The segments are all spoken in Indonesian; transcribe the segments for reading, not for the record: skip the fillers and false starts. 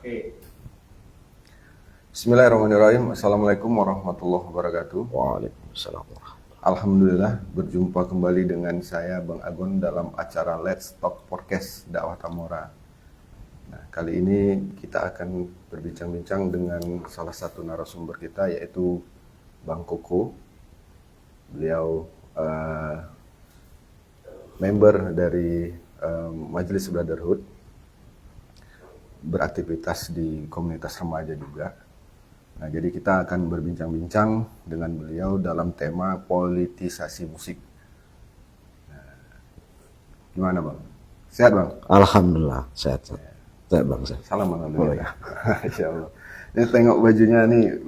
Oke. Bismillahirrahmanirrahim. Assalamualaikum warahmatullahi wabarakatuh. Waalaikumsalam. Alhamdulillah berjumpa kembali dengan saya Bang Agon dalam acara Let's Talk Podcast Dakwah Tamora. Nah, kali ini kita akan berbincang-bincang dengan salah satu narasumber kita yaitu Bang Koko. Beliau member dari Majelis Brotherhood, beraktivitas di komunitas remaja juga. Nah, jadi kita akan berbincang-bincang dengan beliau dalam tema politisasi musik. Nah, gimana Bang? Sehat Bang? Alhamdulillah, sehat. Sehat Bang, sehat. Salam Bang. Insya Allah. Ini tengok bajunya nih,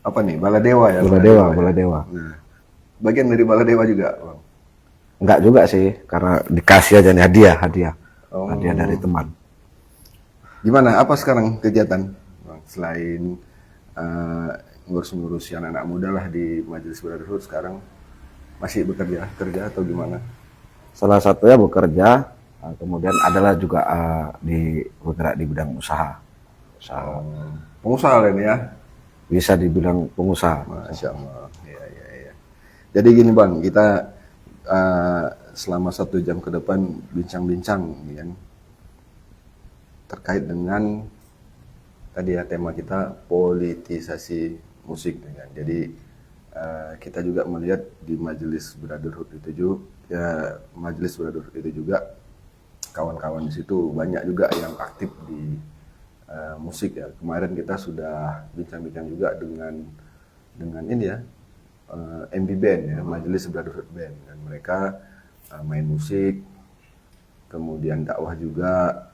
apa nih? Baladewa ya? Baladewa. Nah, bagian dari Baladewa juga Bang? Enggak juga sih, karena dikasih aja nih hadiah. Hadiah dari teman. Gimana? Apa sekarang kegiatan Bang? Selain ngurus-ngurus anak-anak muda lah di Majelis Brotherhood, sekarang masih kerja atau gimana? Salah satunya bekerja, kemudian adalah juga bergerak di bidang usaha. Pengusaha ini ya? Bisa dibilang pengusaha. Masya Allah. Iya. Jadi gini Bang, kita selama 1 jam ke depan bincang-bincang kan, terkait dengan tadi ya tema kita politisasi musik kan. Jadi kita juga melihat di Majelis Brotherhood itu juga kawan-kawan di situ banyak juga yang aktif di musik ya. Kemarin kita sudah bincang-bincang juga dengan ini ya, MB Band ya, Majelis Brotherhood Band, dan mereka main musik, kemudian dakwah juga,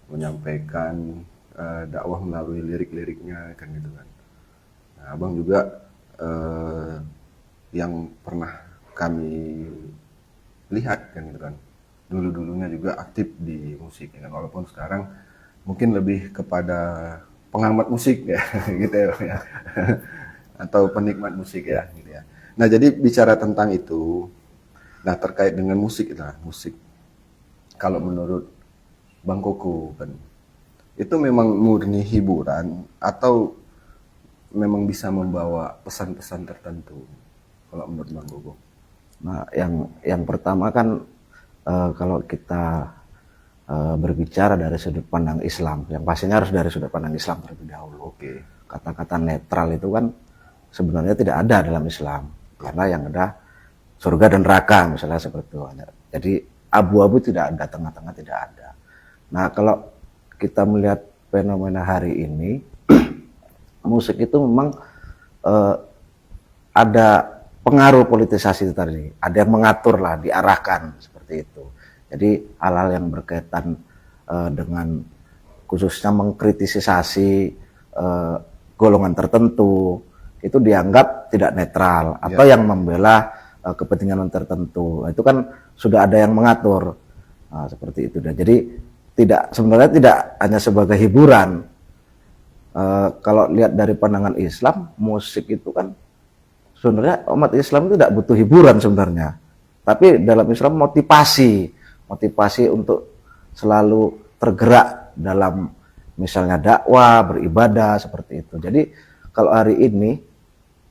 menyampaikan dakwah melalui lirik-liriknya kan gitu kan. Nah, Abang juga yang pernah kami lihat kan gitu kan, dulu-dulunya juga aktif di musik ya kan, walaupun sekarang mungkin lebih kepada pengamat musik ya gitu ya atau penikmat musik ya gitu ya. Nah, jadi bicara tentang itu, nah terkait dengan musik kalau menurut Bang Koko kan, itu memang murni hiburan atau memang bisa membawa pesan-pesan tertentu kalau menurut Bang Koko? Nah, yang pertama kan kalau kita berbicara dari sudut pandang Islam, yang pastinya harus dari sudut pandang Islam terlebih dahulu. Oke. Kata-kata netral itu kan sebenarnya tidak ada dalam Islam, karena yang ada surga dan neraka misalnya seperti itu. Jadi abu-abu tidak ada, tengah-tengah tidak ada. Nah, kalau kita melihat fenomena hari ini, musik itu memang ada pengaruh politisasi itu tadi, ada yang mengatur lah, diarahkan seperti itu. Jadi hal-hal yang berkaitan dengan khususnya mengkritisasi golongan tertentu itu dianggap tidak netral atau yang membela kepentingan tertentu. Itu kan sudah ada yang mengatur seperti itu. Jadi sebenarnya tidak hanya sebagai hiburan. Kalau lihat dari pandangan Islam, musik itu kan sebenarnya umat Islam itu tidak butuh hiburan sebenarnya, tapi dalam Islam motivasi untuk selalu tergerak dalam misalnya dakwah, beribadah seperti itu. Jadi kalau hari ini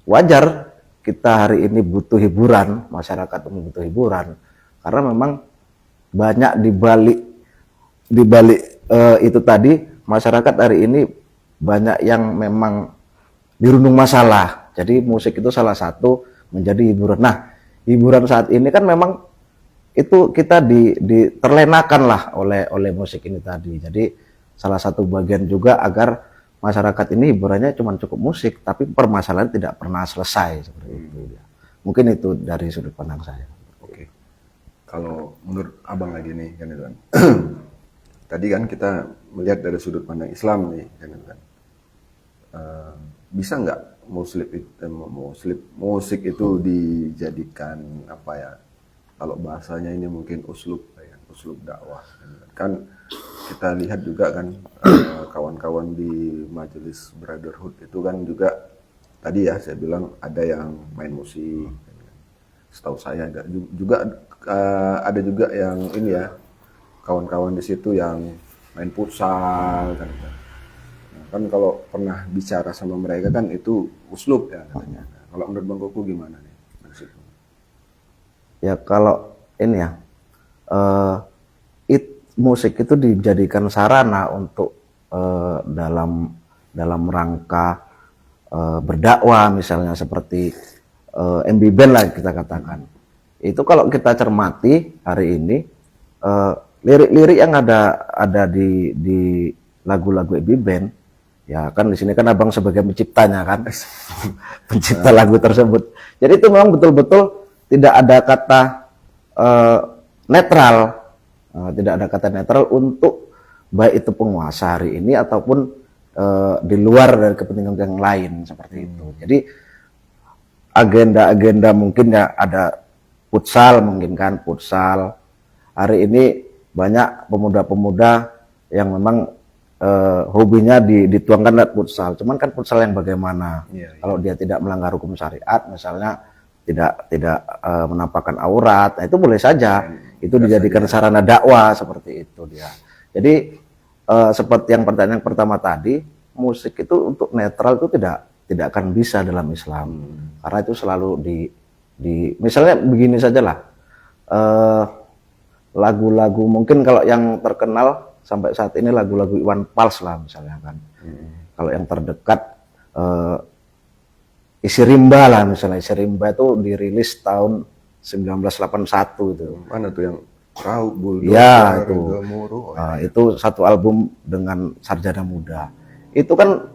wajar kita hari ini butuh hiburan, masyarakat butuh hiburan, karena memang banyak dibalik itu tadi, masyarakat hari ini banyak yang memang dirundung masalah. Jadi musik itu salah satu menjadi hiburan. Nah, hiburan saat ini kan memang itu kita terlenakan lah oleh musik ini tadi. Jadi salah satu bagian juga agar masyarakat ini hiburannya cuma cukup musik, tapi permasalahan tidak pernah selesai seperti itu. Mungkin itu dari sudut pandang saya. Oke. Kalau menurut Abang lagi nih kan itu kan. Tadi kan kita melihat dari sudut pandang Islam nih kan itu kan. Bisa nggak musik itu dijadikan apa ya? Kalau bahasanya ini mungkin uslub dakwah kan kita lihat juga kan kawan-kawan di Majelis Brotherhood itu kan juga tadi ya saya bilang ada yang main musik, setahu saya juga ada juga yang ini ya, kawan-kawan di situ yang main futsal kan. Nah, kan kalau pernah bicara sama mereka kan itu uslub ya katanya. Nah, kalau menurut Bang Koko gimana nih musik? Ya kalau ini ya, eh, musik itu dijadikan sarana untuk dalam rangka berdakwah, misalnya seperti MB Band lah kita katakan. Itu kalau kita cermati hari ini, lirik-lirik yang ada di lagu-lagu MB Band, ya kan di sini kan abang sebagai penciptanya kan, pencipta lagu tersebut. Jadi itu memang betul-betul tidak ada kata netral, tidak ada kata netral untuk baik itu penguasa hari ini ataupun di luar dari kepentingan yang lain seperti itu. Jadi agenda-agenda mungkin ya ada futsal, mungkin kan futsal. Hari ini banyak pemuda-pemuda yang memang hobinya dituangkan lewat futsal. Cuman kan futsal yang bagaimana? Iya, iya. Kalau dia tidak melanggar hukum syariat, misalnya tidak menampakkan aurat, nah itu boleh saja. Itu dijadikan sarana dakwah seperti itu dia. Jadi seperti yang pertanyaan pertama tadi, musik itu untuk netral itu tidak akan bisa dalam Islam. Karena itu selalu misalnya begini sajalah. Lagu-lagu mungkin kalau yang terkenal sampai saat ini lagu-lagu Iwan Fals lah misalnya kan. Kalau yang terdekat Isi Rimba lah misalnya. Isi Rimba itu dirilis tahun 1981 itu. Mana tuh yang Raub Bulldozer, Ya itu. Gemuruh? Itu satu album dengan Sarjana Muda. Itu kan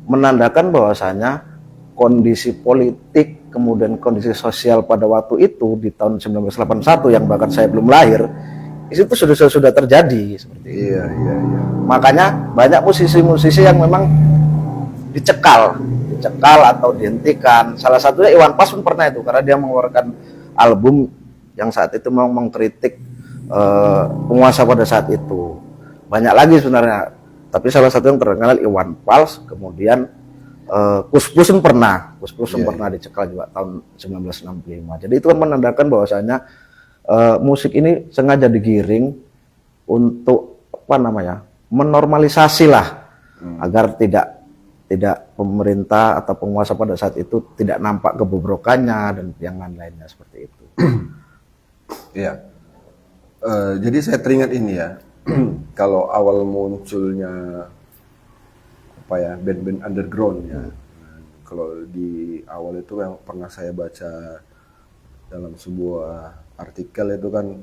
menandakan bahwasanya kondisi politik kemudian kondisi sosial pada waktu itu di tahun 1981 yang bahkan saya belum lahir itu sudah terjadi seperti itu. Iya. Makanya banyak musisi-musisi yang memang dicekal atau dihentikan. Salah satunya Iwan Fals pun pernah itu karena dia mengeluarkan album yang saat itu memang mengkritik penguasa pada saat itu. Banyak lagi sebenarnya, tapi salah satu yang terkenal Iwan Fals, kemudian Kus Plus pernah dicekal juga tahun 1965. Jadi itu kan menandakan bahwasanya musik ini sengaja digiring untuk menormalisasi lah agar tidak pemerintah atau penguasa pada saat itu tidak nampak kebobrokannya dan yang lain-lainnya seperti itu. Iya. Jadi saya teringat ini ya, kalau awal munculnya band-band underground ya. Kalau di awal itu yang pernah saya baca dalam sebuah artikel itu kan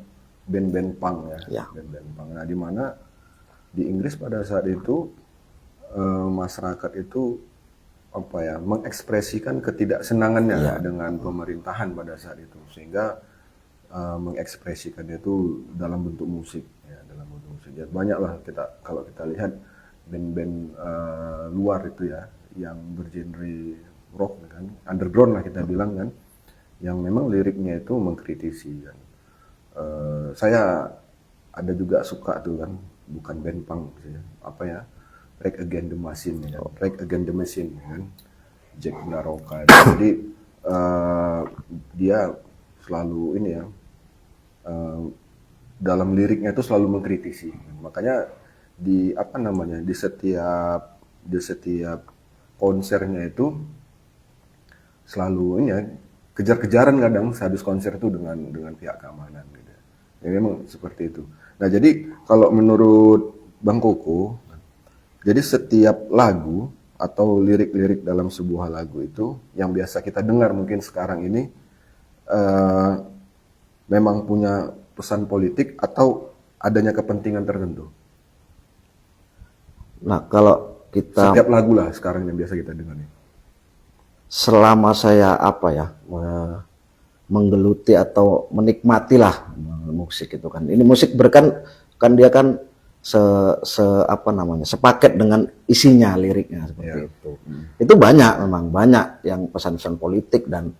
band-band punk ya. Band-band punk. Nah, di mana di Inggris pada saat itu masyarakat itu mengekspresikan ketidaksenangannya dengan pemerintahan pada saat itu, sehingga mengekspresikannya itu dalam bentuk musik ya, Ya, banyaklah kalau kita lihat band-band luar itu ya yang bergenre rock kan, underground lah kita bilang kan, yang memang liriknya itu mengkritisi kan. Saya ada juga suka tuh kan, bukan band punk sih, Rage Against the Machine ya, Rage Against the Machine ya kan, Jack LaRocca. Jadi dia selalu ini ya, dalam liriknya itu selalu mengkritisi. Makanya di setiap konsernya itu selalu ini ya, kejar-kejaran kadang sehabis konser itu dengan pihak keamanan gitu. Ya memang seperti itu. Nah, jadi kalau menurut Bang Koko, jadi setiap lagu atau lirik-lirik dalam sebuah lagu itu yang biasa kita dengar mungkin sekarang ini memang punya pesan politik atau adanya kepentingan tertentu. Nah, kalau kita setiap lagu lah sekarang yang biasa kita dengar nih. Selama saya menggeluti atau menikmati lah musik itu kan. Ini musik dia kan sepaket dengan isinya, liriknya seperti itu. Itu memang banyak yang pesan-pesan politik dan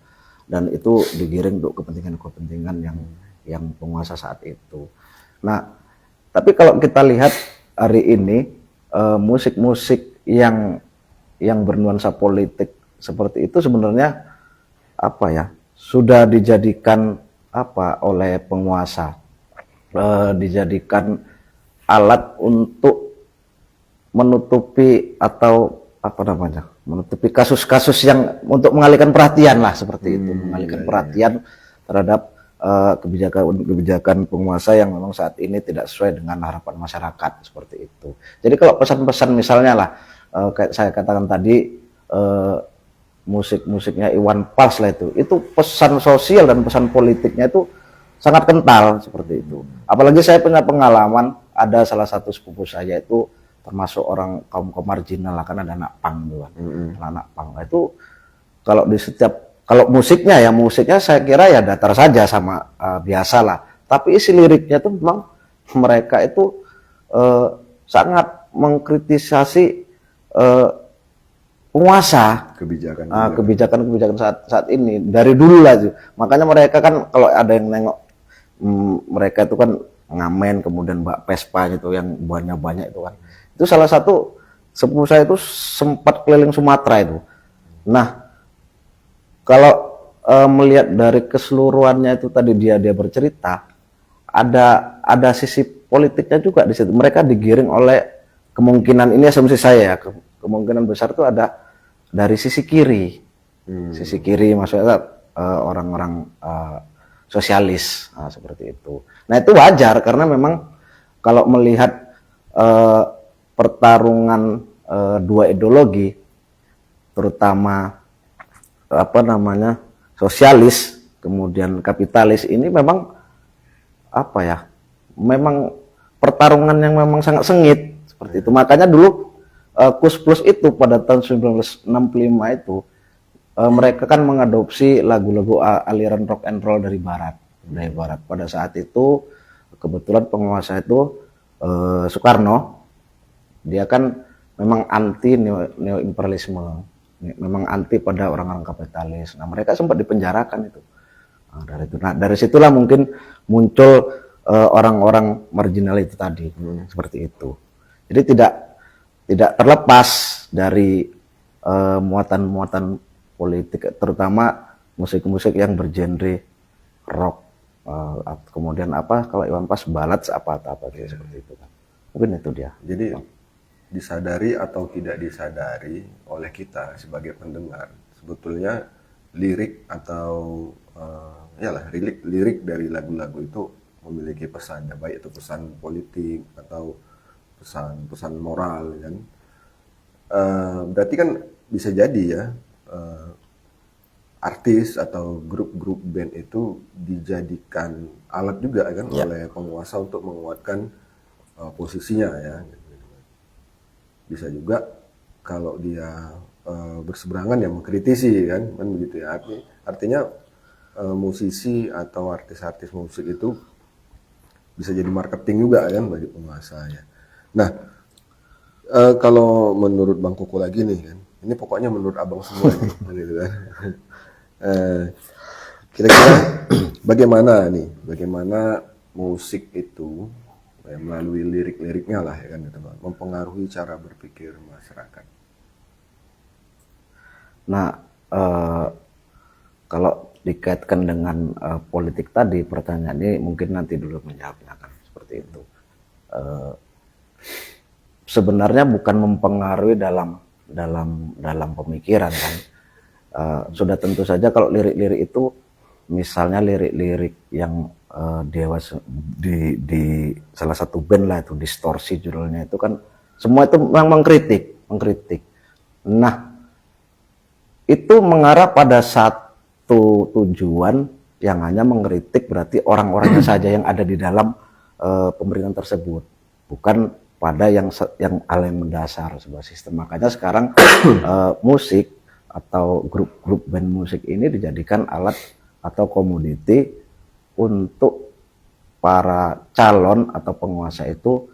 itu digiring untuk kepentingan yang penguasa saat itu. Nah, tapi kalau kita lihat hari ini musik-musik yang bernuansa politik seperti itu sebenarnya sudah dijadikan oleh penguasa, dijadikan alat untuk menutupi atau apa namanya, menutupi kasus-kasus yang untuk mengalihkan perhatian lah seperti itu, mengalihkan perhatian terhadap kebijakan penguasa yang memang saat ini tidak sesuai dengan harapan masyarakat seperti itu. Jadi kalau pesan-pesan misalnya lah, kayak saya katakan tadi, musik-musiknya Iwan Fals lah itu pesan sosial dan pesan politiknya itu sangat kental seperti itu. Apalagi saya punya pengalaman, ada salah satu sepupu saya itu termasuk orang kaum marginal lah, kan ada anak pang tuh kan. Anak pang itu kalau di setiap, kalau musiknya saya kira ya datar saja sama biasa lah. Tapi isi liriknya tuh memang mereka itu sangat mengkritisasi penguasa, kebijakan saat ini dari dulu lah tuh. Makanya mereka kan kalau ada yang nengok mereka itu kan ngamen, kemudian bak Vespa gitu yang buahnya banyak itu kan. Itu salah satu sepupu saya itu sempat keliling Sumatera itu. Nah, kalau melihat dari keseluruhannya itu tadi dia bercerita, ada sisi politiknya juga di situ. Mereka digiring oleh kemungkinan, ini asumsi saya ya, kemungkinan besar itu ada dari sisi kiri. Sisi kiri maksudnya orang-orang sosialis, seperti itu. Nah, itu wajar karena memang kalau melihat pertarungan dua ideologi, terutama apa namanya sosialis kemudian kapitalis, ini memang apa ya, memang pertarungan yang memang sangat sengit seperti itu. Makanya dulu Kus Plus itu pada tahun 1965 itu mereka kan mengadopsi lagu-lagu aliran rock and roll dari barat. Pada saat itu kebetulan penguasa itu Soekarno, dia kan memang anti neo imperialisme, memang anti pada orang-orang kapitalis. Nah, mereka sempat dipenjarakan itu. Nah, dari situlah mungkin muncul orang-orang marginal itu tadi, seperti itu. Jadi tidak terlepas dari muatan-muatan politik, terutama musik-musik yang bergenre rock, kemudian apa kalau Iwan Fals ballads apa seperti itu kan. Mungkin itu dia. Jadi disadari atau tidak disadari oleh kita sebagai pendengar, sebetulnya lirik atau lirik dari lagu-lagu itu memiliki pesannya, baik itu pesan politik atau pesan moral kan. Berarti kan bisa jadi ya artis atau grup-grup band itu dijadikan alat juga kan oleh penguasa untuk menguatkan posisinya ya. Bisa juga kalau dia berseberangan ya mengkritisi kan begitu ya. Artinya musisi atau artis-artis musik itu bisa jadi marketing juga kan bagi penguasa ya. Nah, kalau menurut Bang Koko lagi nih kan, ini pokoknya menurut abang semua nih, gitu kan. Kira-kira bagaimana musik itu melalui lirik-liriknya lah ya kan, gitu, mempengaruhi cara berpikir masyarakat. Nah, kalau dikaitkan dengan politik tadi, pertanyaan ini mungkin nanti dulu menjawabnya kan seperti itu. Sebenarnya bukan mempengaruhi dalam pemikiran kan. Sudah tentu saja kalau lirik-lirik itu, misalnya lirik-lirik yang Dewas di salah satu band lah itu Distorsi judulnya itu kan, semua itu memang mengkritik. Nah, itu mengarah pada satu tujuan yang hanya mengkritik berarti orang-orangnya saja yang ada di dalam pemerintahan tersebut, bukan pada yang hal yang mendasar sebuah sistem. Makanya sekarang musik atau grup-grup band musik ini dijadikan alat atau komoditi untuk para calon atau penguasa itu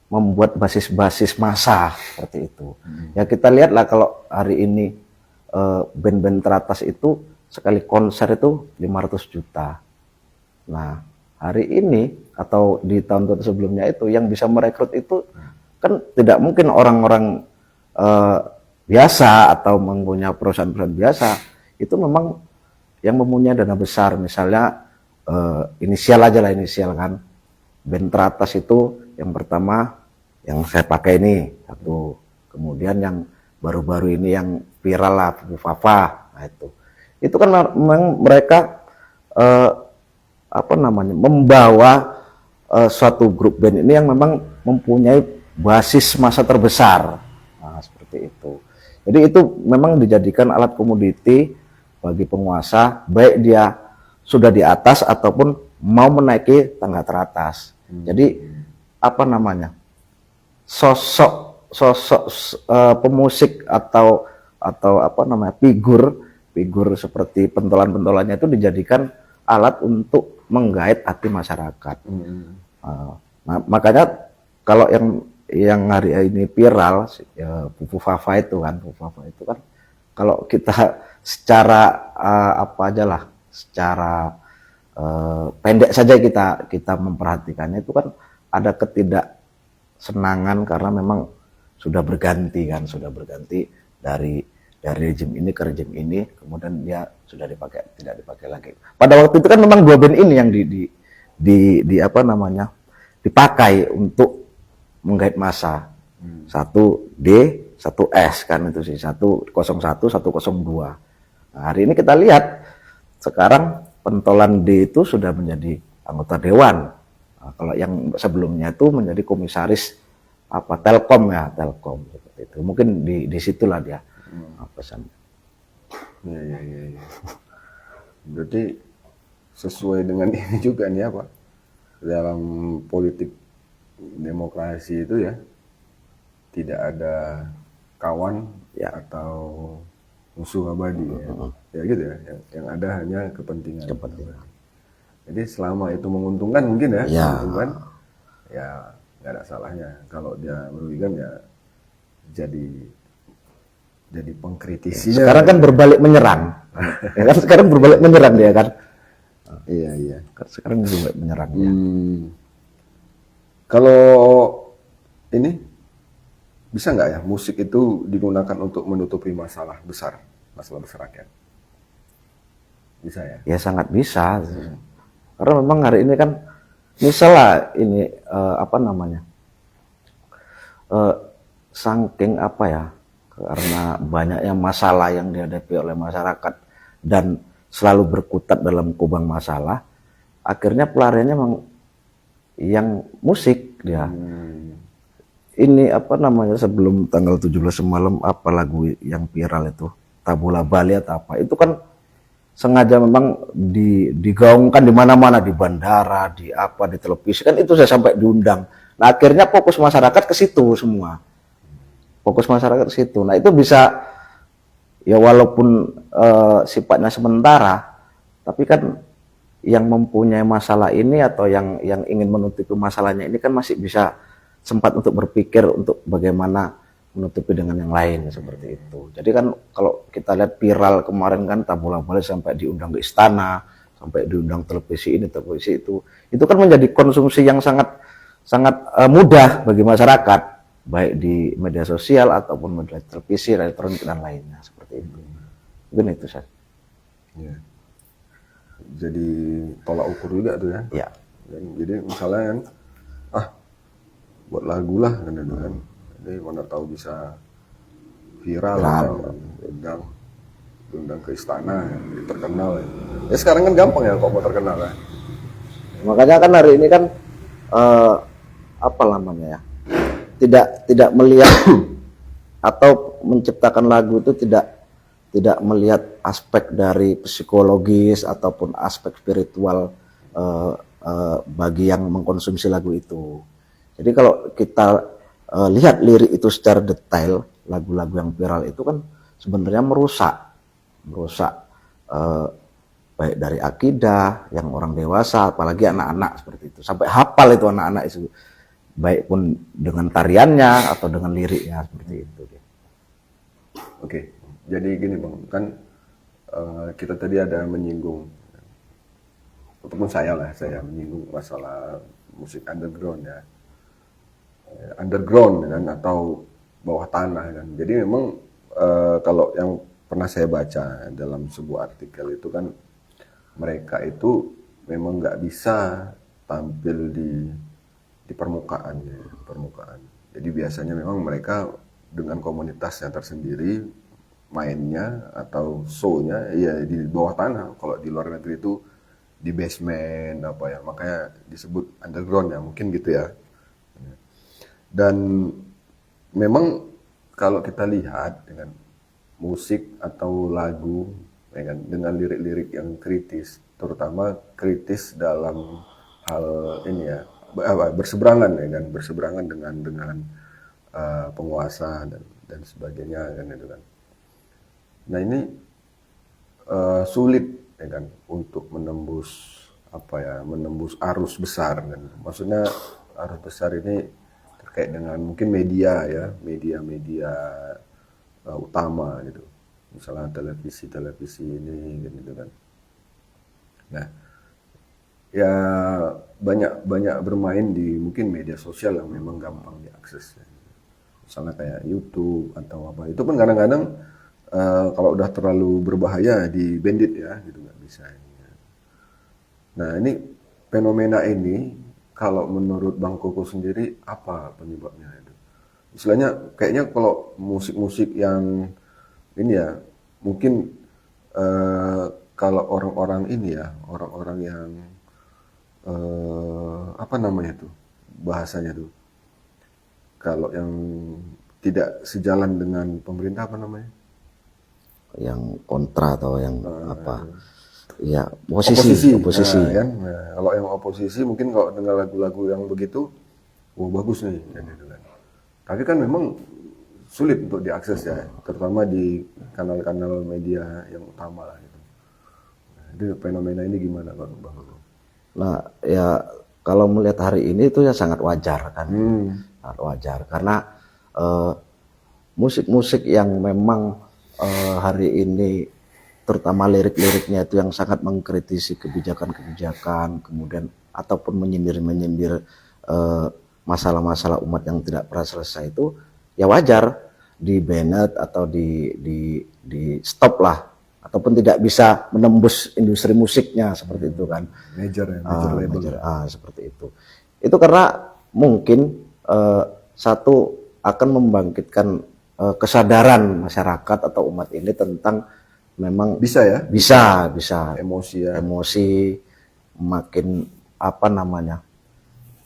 membuat basis-basis massa seperti itu. Ya kita lihatlah kalau hari ini band-band teratas itu sekali konser itu 500 juta. Nah, hari ini atau di tahun-tahun sebelumnya itu yang bisa merekrut itu kan tidak mungkin orang-orang biasa atau mempunyai perusahaan-perusahaan biasa. Itu memang yang mempunyai dana besar, misalnya inisial kan, band teratas itu yang pertama yang saya pakai ini satu, kemudian yang baru-baru ini yang viral lah Fufu Fafa, nah itu kan memang mereka apa namanya membawa suatu grup band ini yang memang mempunyai basis massa terbesar, nah seperti itu. Jadi itu memang dijadikan alat komoditi bagi penguasa, baik dia sudah di atas ataupun mau menaiki tangga teratas. Jadi apa namanya sosok pemusik atau apa namanya figur seperti pentolan-pentolannya itu dijadikan alat untuk menggait hati masyarakat. Makanya kalau yang hari ini viral ya, Fufu Fafa itu kan, kalau kita secara apa aja lah, secara pendek saja kita memperhatikannya itu kan ada ketidaksenangan karena memang sudah berganti dari rejim ini ke rejim ini, kemudian dia sudah tidak dipakai lagi. Pada waktu itu kan memang dua band ini yang di apa namanya dipakai untuk menggait massa. Satu D, satu S kan itu sih, 101, 102. Nah, hari ini kita lihat sekarang pentolan D itu sudah menjadi anggota dewan. Nah, kalau yang sebelumnya itu menjadi komisaris apa Telkom seperti itu. Mungkin di situlah dia pesan. Ya. Berarti sesuai dengan ini juga nih apa? Dalam politik demokrasi itu ya tidak ada kawan ya atau musuh abadi ya gitu ya. Yang ada hanya kepentingan. Jadi selama itu menguntungkan mungkin ya, menguntungkan ya nggak ada salahnya. Kalau dia merugikan ya jadi pengkritisinya. Sekarang kan berbalik menyerang. Ya kan sekarang berbalik menyerang dia kan. Iya. Sekarang berbalik menyerang dia. Kalau ini bisa nggak ya musik itu digunakan untuk menutupi masalah besar rakyat? Bisa ya? Ya sangat bisa. Karena memang hari ini kan misalnya ini apa namanya saking apa ya, karena banyaknya masalah yang dihadapi oleh masyarakat dan selalu berkutat dalam kubang masalah, akhirnya pelariannya memang yang musik dia. Ini apa namanya sebelum tanggal 17 semalam apa lagu yang viral itu Tabula Bali atau apa itu kan sengaja memang digaungkan di mana-mana, di bandara, di apa, di televisi kan itu saya sampai diundang. Nah akhirnya fokus masyarakat ke situ semua. Nah itu bisa ya walaupun sifatnya sementara, tapi kan yang mempunyai masalah ini atau yang ingin menutupi masalahnya ini kan masih bisa sempat untuk berpikir untuk bagaimana menutupi dengan yang lain seperti itu. Jadi kan kalau kita lihat viral kemarin kan Tabula Bali sampai diundang ke istana, sampai diundang televisi ini, televisi itu kan menjadi konsumsi yang sangat mudah bagi masyarakat, baik di media sosial ataupun media televisi, elektronik dan lainnya seperti itu. Mungkin itu Seth. Ya. Jadi tolak ukur juga tuh ya. Ya. Jadi misalnya kan, buat lagu lah kan. Jadi mana tahu bisa viral. Diundang ke istana, jadi terkenal ya. Ya sekarang kan gampang ya kok mau terkenal kan. Makanya kan hari ini kan apa namanya ya, tidak melihat atau menciptakan lagu itu tidak melihat aspek dari psikologis ataupun aspek spiritual bagi yang mengkonsumsi lagu itu. Jadi kalau kita lihat lirik itu secara detail, lagu-lagu yang viral itu kan sebenarnya merusak baik dari akidah yang orang dewasa, apalagi anak-anak seperti itu, sampai hafal itu anak-anak itu, baik pun dengan tariannya atau dengan liriknya seperti itu. Oke, jadi gini Bang, kan kita tadi ada menyinggung, ataupun saya menyinggung masalah musik underground ya, kan atau bawah tanah kan. Jadi memang kalau yang pernah saya baca dalam sebuah artikel itu kan mereka itu memang nggak bisa tampil di di permukaan ya, di permukaan. Jadi biasanya memang mereka dengan komunitasnya tersendiri mainnya atau show-nya ya di bawah tanah. Kalau di luar negeri itu di basement apa ya, makanya disebut underground ya, mungkin gitu ya. Dan memang kalau kita lihat dengan musik atau lagu ya kan, dengan lirik-lirik yang kritis, terutama kritis dalam hal ini ya, berseberangan ya kan, berseberangan dengan penguasa dan sebagainya kan itu kan. Nah ini sulit ya kan untuk menembus apa ya, menembus arus besar kan. Maksudnya arus besar ini terkait dengan mungkin media ya, media-media utama gitu. Misalnya televisi ini gitu kan. Nah, ya banyak bermain di mungkin media sosial yang memang gampang diakses. Ya. Misalnya kayak YouTube atau apa. Itu pun kadang-kadang kalau udah terlalu berbahaya di bandit ya, gitu nggak bisa. Nah ini fenomena ini kalau menurut Bang Koko sendiri apa penyebabnya itu? Istilahnya kayaknya kalau musik-musik yang ini ya mungkin kalau orang-orang ini ya orang-orang yang apa namanya tuh bahasanya tuh kalau yang tidak sejalan dengan pemerintah apa namanya? Yang kontra atau yang apa ya oposisi. Nah, kan? Nah, kalau yang oposisi mungkin kalau dengar lagu-lagu yang begitu wah bagus nih kan gitu kan. Tapi kan memang sulit untuk diakses ya, terutama di kanal-kanal media yang utama lah gitu. Nah, itu fenomena ini gimana Bang? Nah ya kalau melihat hari ini itu ya sangat wajar kan, sangat wajar karena musik-musik yang memang hari ini terutama lirik-liriknya itu yang sangat mengkritisi kebijakan-kebijakan, kemudian ataupun menyindir-menyindir masalah-masalah umat yang tidak pernah selesai itu ya wajar di banned atau di stop lah, ataupun tidak bisa menembus industri musiknya seperti itu kan. Major label. Seperti itu. Itu karena mungkin satu akan membangkitkan kesadaran masyarakat atau umat ini tentang memang bisa ya? Bisa Emosi ya. Emosi makin apa namanya?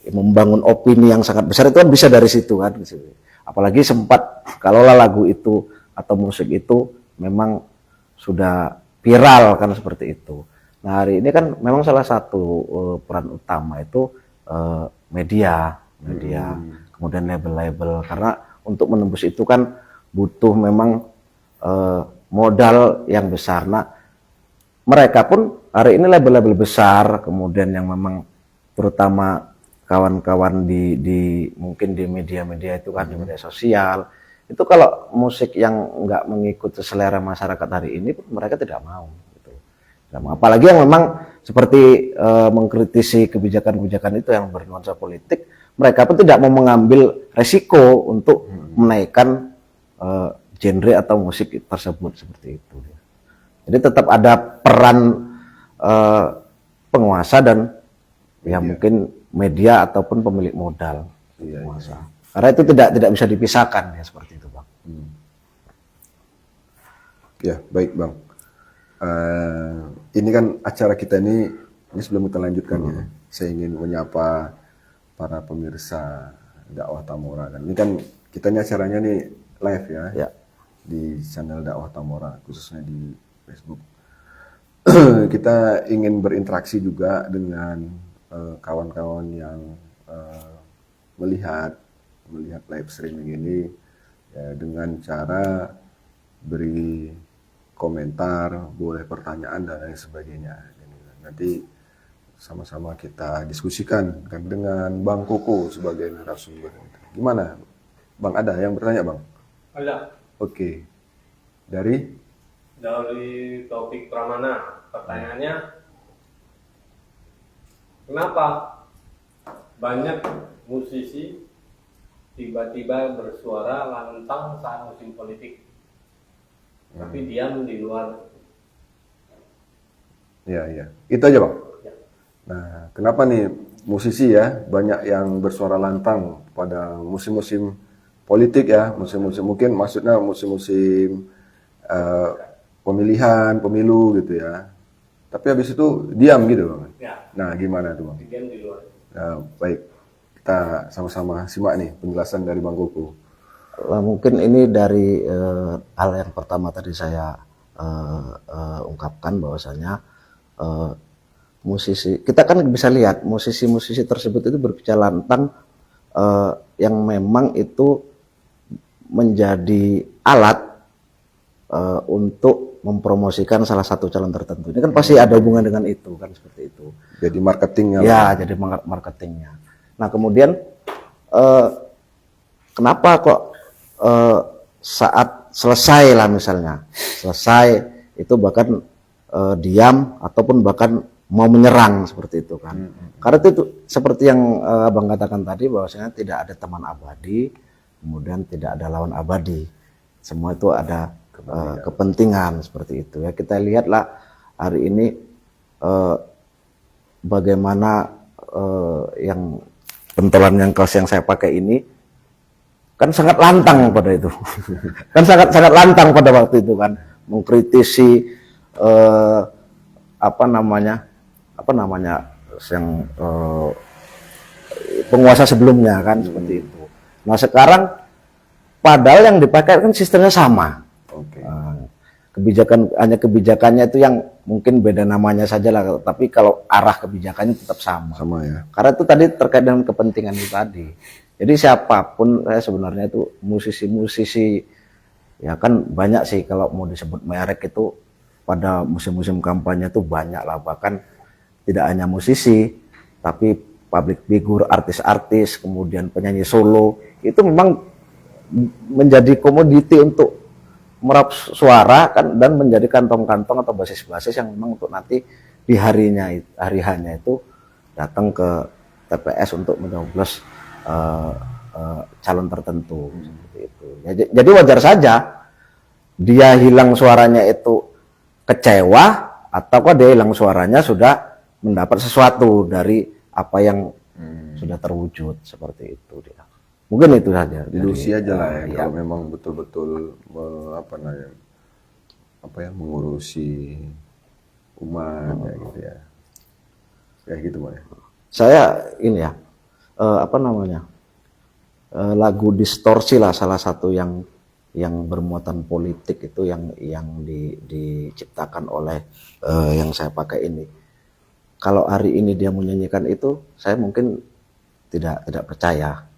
Membangun opini yang sangat besar itu kan bisa dari situ kan. Apalagi sempat kalaulah lagu itu atau musik itu memang sudah viral kan seperti itu. Nah, hari ini kan memang salah satu peran utama itu media, kemudian label-label, karena untuk menembus itu kan butuh memang modal yang besar. Nah, mereka pun hari ini label-label besar, kemudian yang memang terutama kawan-kawan di mungkin di media-media itu kan, di media sosial, itu kalau musik yang nggak mengikuti selera masyarakat hari ini mereka tidak mau gitu. Apalagi yang memang seperti mengkritisi kebijakan-kebijakan itu yang bernuansa politik, mereka pun tidak mau mengambil resiko untuk menaikkan genre atau musik tersebut seperti itu. Jadi tetap ada peran penguasa dan ya mungkin media ataupun pemilik modal penguasa. Karena itu tidak bisa dipisahkan ya seperti itu, Bang. Ya, baik, Bang. Ini kan acara kita ini sebelum kita lanjutkan ya, saya ingin menyapa para pemirsa dakwah Tamora kan. Ini kan kita ini acaranya nih live ya. Di channel dakwah Tamora, khususnya di Facebook. Kita ingin berinteraksi juga dengan kawan-kawan yang melihat live streaming ini ya, dengan cara beri komentar, boleh pertanyaan dan lain sebagainya. Nanti sama-sama kita diskusikan kan dengan Bang Koko sebagai narasumber. Gimana, Bang? Ada yang bertanya, Bang? Ada. Oke. Dari topik Pramana, pertanyaannya, kenapa banyak musisi tiba-tiba bersuara lantang saat musim politik, tapi diam di luar? Ya. Itu aja, Bang. Ya. Nah, kenapa nih musisi ya, banyak yang bersuara lantang pada musim-musim politik ya, musim-musim mungkin maksudnya musim-musim eh, pemilihan, pemilu gitu ya. Tapi habis itu diam gitu Bang. Ya, Nah, gimana tuh Bang? diam di luar. Nah, baik, kita sama-sama simak nih penjelasan dari Bang Koko. Mungkin ini dari hal yang pertama tadi saya ungkapkan bahwasanya musisi kita kan bisa lihat musisi-musisi tersebut itu berbicara tentang yang memang itu menjadi alat untuk mempromosikan salah satu calon tertentu. Ini kan pasti ada hubungan dengan itu kan, seperti itu. Jadi marketingnya Ya, lah. jadi marketingnya. Nah, kemudian kenapa kok saat selesai lah misalnya, selesai itu bahkan diam ataupun bahkan mau menyerang seperti itu kan. Karena itu seperti yang Abang katakan tadi bahwasanya tidak ada teman abadi, kemudian tidak ada lawan abadi. Semua itu ada kepentingan seperti itu ya. Kita lihatlah hari ini bagaimana yang pentolan yang kaos yang saya pakai ini kan sangat lantang pada itu. Kan sangat lantang pada waktu itu kan, mengkritisi apa namanya yang penguasa sebelumnya kan, seperti itu. Nah, sekarang padahal yang dipakai kan sistemnya sama. Oke. Kebijakannya itu yang mungkin beda namanya saja lah, tapi kalau arah kebijakannya tetap sama. Sama ya. Karena itu tadi terkait dengan kepentingan itu tadi. Jadi siapapun saya sebenarnya itu musisi-musisi ya kan banyak sih, kalau mau disebut merek itu pada musim-musim kampanye itu banyak lah, bahkan tidak hanya musisi tapi public figure, artis-artis, kemudian penyanyi solo itu memang menjadi komoditi untuk merap suara kan, dan menjadi kantong-kantong atau basis-basis yang memang untuk nanti di hari hanya itu datang ke TPS untuk mencoblos calon tertentu seperti itu. Jadi wajar saja dia hilang suaranya itu kecewa, ataukah dia hilang suaranya sudah mendapat sesuatu dari apa yang sudah terwujud, seperti itu dia. Mungkin itu saja. Ilusi aja lah ya, Iya. kalau memang betul-betul mengurusi umat ya gitu ya. Kayak gitu Bang ya. Saya ini ya lagu Distorsi lah salah satu yang bermuatan politik itu yang diciptakan oleh yang saya pakai ini. Kalau hari ini dia menyanyikan itu, saya mungkin tidak percaya.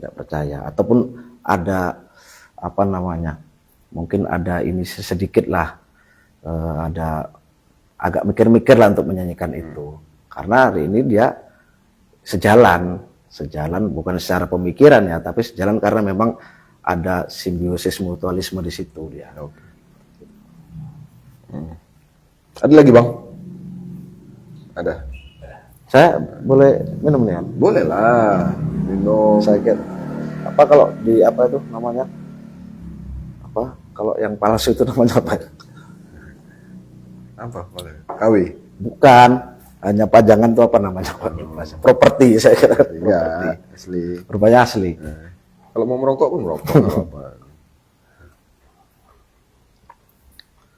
Tidak percaya, ataupun ada mungkin ada ini sedikit lah, ada agak mikir-mikir lah untuk menyanyikan itu, karena hari ini dia sejalan bukan secara pemikiran ya, tapi sejalan karena memang ada simbiosis mutualisme di situ dia. Oke. Ada lagi Bang? Ada. Saya boleh minum nih? Boleh lah minum. Saya kira apa kalau di apa itu namanya, apa kalau yang palsu itu namanya apa ya? Apa boleh? KW. Bukan, hanya pajangan itu apa namanya? Properti, saya kira. Enggak, asli. Rupanya asli. Kalau mau merokok pun merokok. apa.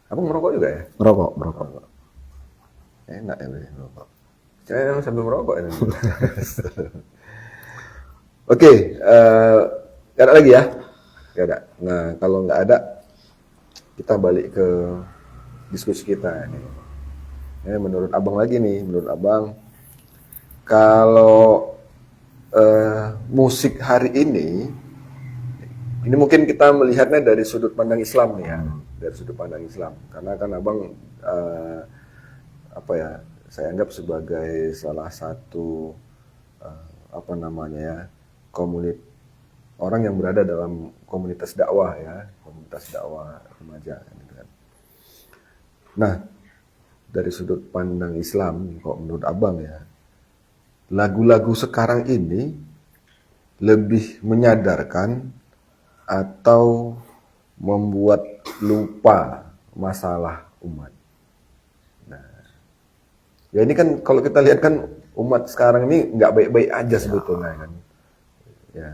Abang merokok juga ya? Merokok. Enak ya merokok. Saya sambil merokok ini. Oke, nggak ada lagi ya? Nggak ada. Nah, kalau nggak ada, kita balik ke diskusi kita ini. Menurut abang lagi nih, menurut abang, kalau musik hari ini mungkin kita melihatnya dari sudut pandang Islam nih ya, dari sudut pandang Islam. Karena kan abang saya anggap sebagai salah satu orang yang berada dalam komunitas dakwah ya, komunitas dakwah remaja gitu kan. Nah, dari sudut pandang Islam, kok menurut abang ya, lagu-lagu sekarang ini lebih menyadarkan atau membuat lupa masalah umat. Nah, ya ini kan kalau kita lihat kan umat sekarang ini nggak baik-baik aja sebetulnya kan. Ya.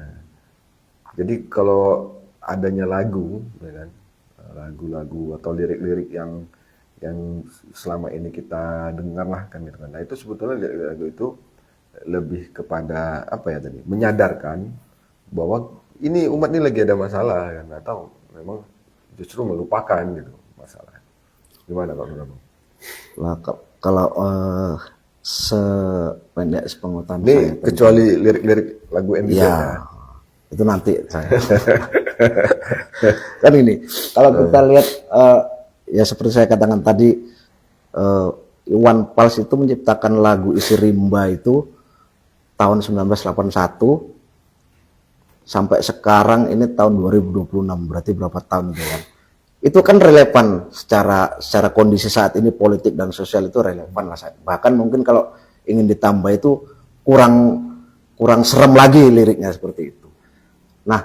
Jadi kalau adanya lagu, ya kan, lagu-lagu atau lirik-lirik yang selama ini kita dengar lah kan gitu kan. Nah itu sebetulnya lagu itu lebih kepada apa ya tadi, menyadarkan bahwa ini umat ini lagi ada masalah kan, atau memang justru melupakan gitu masalah. Gimana Pak Bro? Lah, kalau sependek sepengetahuan Ini saya kecuali lirik-lirik lagu MBZ ya, ya. itu nanti saya. Kan ini, kalau kita lihat ya seperti saya katakan tadi, Iwan Fals itu menciptakan lagu Isi Rimba itu tahun 1981 sampai sekarang ini tahun 2026, berarti berapa tahun itu kan? Itu kan relevan secara kondisi saat ini, politik dan sosial itu relevan lah. Bahkan mungkin kalau ingin ditambah itu kurang serem lagi liriknya seperti itu. Nah,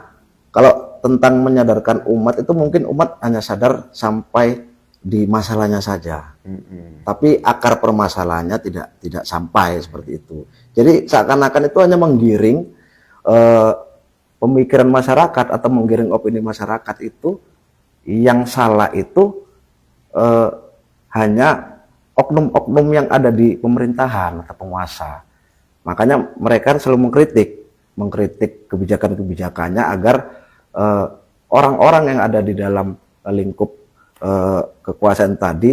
kalau tentang menyadarkan umat itu mungkin umat hanya sadar sampai di masalahnya saja. Tapi akar permasalahannya tidak sampai seperti itu. Jadi seakan-akan itu hanya menggiring pemikiran masyarakat atau menggiring opini masyarakat itu. Yang salah itu hanya oknum-oknum yang ada di pemerintahan atau penguasa. Makanya mereka selalu mengkritik kebijakan-kebijakannya agar orang-orang yang ada di dalam lingkup kekuasaan tadi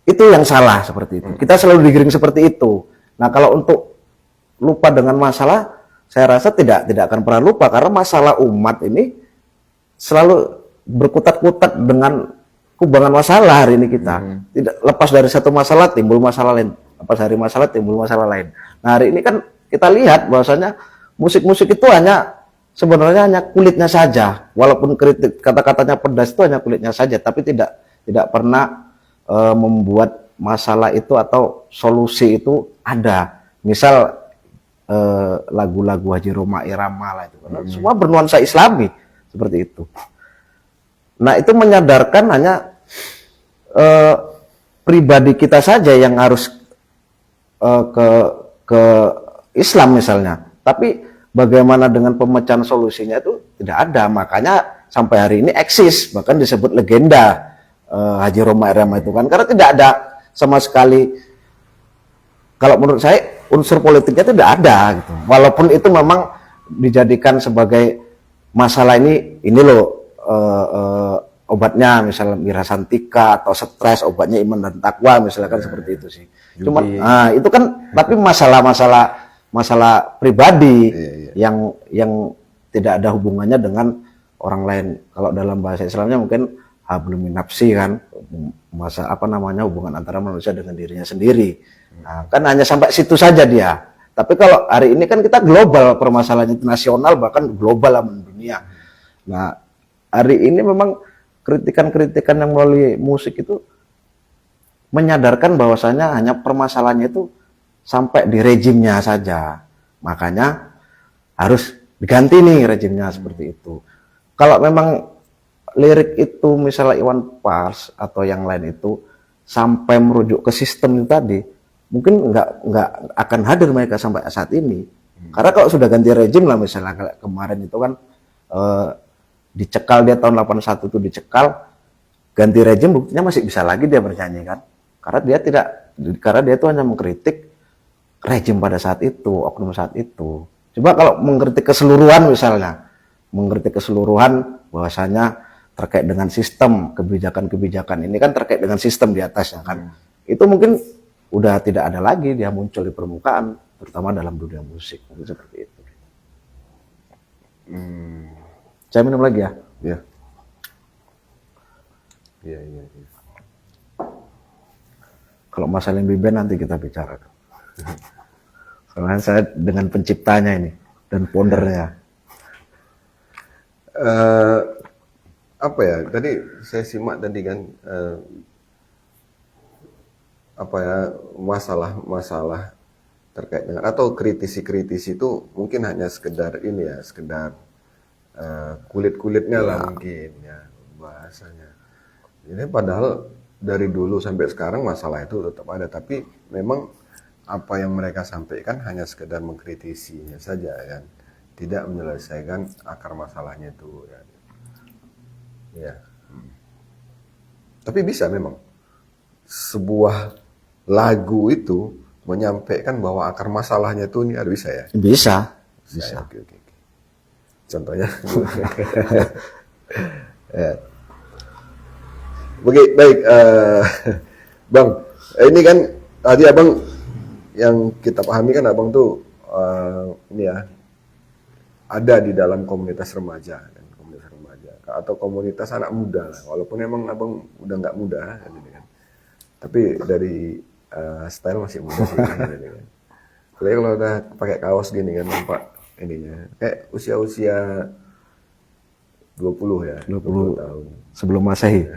itu yang salah seperti itu. Kita selalu digiring seperti itu. Nah, kalau untuk lupa dengan masalah, saya rasa tidak akan pernah lupa, karena masalah umat ini selalu berkutat-kutat dengan kubangan masalah hari ini kita. Tidak lepas dari satu masalah timbul masalah lain. Lepas dari masalah timbul masalah lain. Nah, hari ini kan kita lihat bahwasanya musik-musik itu sebenarnya hanya kulitnya saja. Walaupun kritik kata-katanya pedas, itu hanya kulitnya saja, tapi tidak pernah membuat masalah itu atau solusi itu ada. Misal lagu-lagu Haji Roma Irama lah itu, semua bernuansa Islami seperti itu. Nah, itu menyadarkan hanya pribadi kita saja yang harus ke Islam misalnya. Tapi bagaimana dengan pemecahan solusinya itu tidak ada. Makanya sampai hari ini eksis, bahkan disebut legenda Haji Roma Irama itu kan, karena tidak ada sama sekali, kalau menurut saya unsur politiknya tidak ada gitu. Walaupun itu memang dijadikan sebagai masalah ini loh obatnya, misalnya Mirasantika, atau stres obatnya iman dan takwa misalkan, seperti itu sih. Cuman itu kan tapi masalah pribadi yang tidak ada hubungannya dengan orang lain. Kalau dalam bahasa Islamnya mungkin hablum min nafsi kan, hubungan antara manusia dengan dirinya sendiri. Nah, kan hanya sampai situ saja dia. Tapi kalau hari ini kan kita global, permasalahannya nasional, bahkan global lah, mendunia. Nah, hari ini memang kritikan-kritikan yang melalui musik itu menyadarkan bahwasanya hanya permasalahannya itu sampai di rejimnya saja. Makanya harus diganti nih rejimnya seperti itu. Kalau memang lirik itu misalnya Iwan Fals atau yang lain itu sampai merujuk ke sistem itu tadi, mungkin nggak akan hadir mereka sampai saat ini. Karena kalau sudah ganti rejim lah, misalnya kayak kemarin itu kan dicekal dia tahun 81 itu dicekal, ganti rejim buktinya masih bisa lagi dia bernyanyi kan. Karena dia itu hanya mengkritik rejim pada saat itu, oknum saat itu. Coba kalau mengkritik keseluruhan misalnya, mengkritik keseluruhan bahwasanya terkait dengan sistem, kebijakan-kebijakan ini kan terkait dengan sistem di atasnya kan. Itu mungkin udah tidak ada lagi dia muncul di permukaan, terutama dalam dunia musik, seperti itu. Saya minum lagi ya. Iya. Iya. Kalau masalah yang band nanti kita bicara. Soalnya saya dengan penciptanya ini dan foundernya. Apa ya? Tadi saya simak tadi kan masalah terkait dengan atau kritisi itu mungkin hanya sekedar ini ya, sekedar kulit-kulitnya lah mungkin ya bahasanya. Ini padahal dari dulu sampai sekarang masalah itu tetap ada, tapi memang apa yang mereka sampaikan hanya sekedar mengkritisinya saja kan, tidak menyelesaikan akar masalahnya itu ya. Ya. Tapi bisa memang sebuah lagu itu menyampaikan bahwa akar masalahnya itu ini ada, bisa ya? Bisa. Bisa. Oke. Contohnya. Ya. Oke, baik, Bang. Ini kan tadi Abang yang kita pahami kan Abang tuh ini ya ada di dalam komunitas remaja kan, komunitas remaja atau komunitas anak muda lah. Walaupun emang Abang udah nggak muda kan, gitu kan. Tapi dari style masih muda sih kan, gitu kan. Apalagi kalau udah pakai kaos gini kan nampak ininya kayak usia-usia 20 ya, 20 tahun. Sebelum Masehi.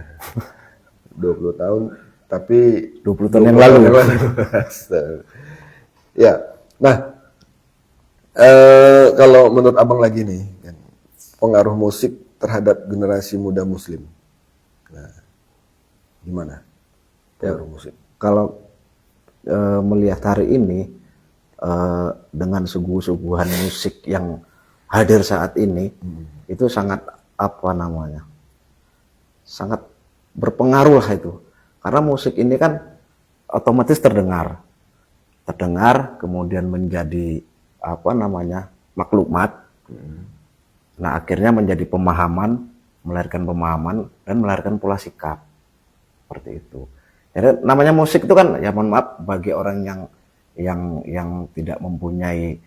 20 tahun, tapi 20 tahun yang lalu. Ya, nah kalau menurut Abang lagi nih, kan, pengaruh musik terhadap generasi muda Muslim. Nah, gimana pengaruh musik? Kalau melihat hari ini dengan suguhan musik yang hadir saat ini, itu sangat sangat berpengaruh lah itu. Karena musik ini kan otomatis terdengar, kemudian menjadi maklumat. Nah, akhirnya menjadi pemahaman, melahirkan pemahaman dan melahirkan pola sikap. Seperti itu. Jadi namanya musik itu kan, ya mohon maaf bagi orang yang tidak mempunyai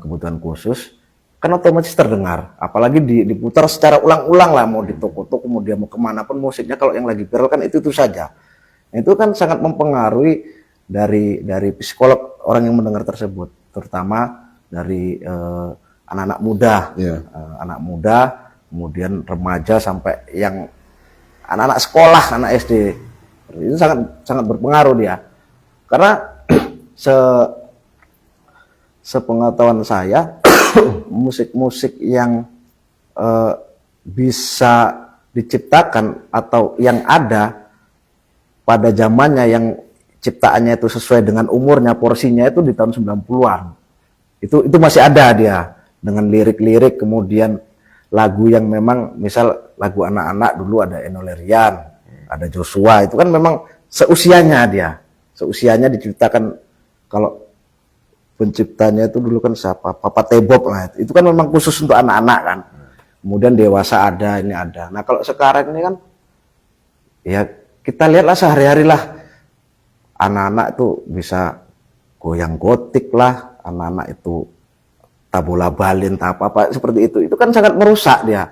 kebutuhan khusus, kan otomatis terdengar, apalagi diputar secara ulang-ulang lah, mau di toko-toko, kemudian mau kemana pun musiknya, kalau yang lagi viral kan itu saja. Itu kan sangat mempengaruhi dari psikolog orang yang mendengar tersebut, terutama dari anak-anak muda, anak muda, kemudian remaja sampai yang anak-anak sekolah, anak SD, itu sangat berpengaruh dia, karena sepengetahuan saya musik-musik yang bisa diciptakan atau yang ada pada zamannya, yang ciptaannya itu sesuai dengan umurnya, porsinya itu di tahun 90-an. Itu masih ada dia dengan lirik-lirik, kemudian lagu yang memang misal lagu anak-anak dulu ada Enno Lerian, ada Joshua, itu kan memang seusianya diciptakan. Kalau penciptanya itu dulu kan siapa? Papa Tebob lah. Itu kan memang khusus untuk anak-anak kan. Kemudian dewasa ada, ini ada. Nah, kalau sekarang ini kan ya kita lihatlah sehari-hari lah. Anak-anak itu bisa goyang gotik lah, anak-anak itu tabola balin, apa seperti itu. Itu kan sangat merusak dia.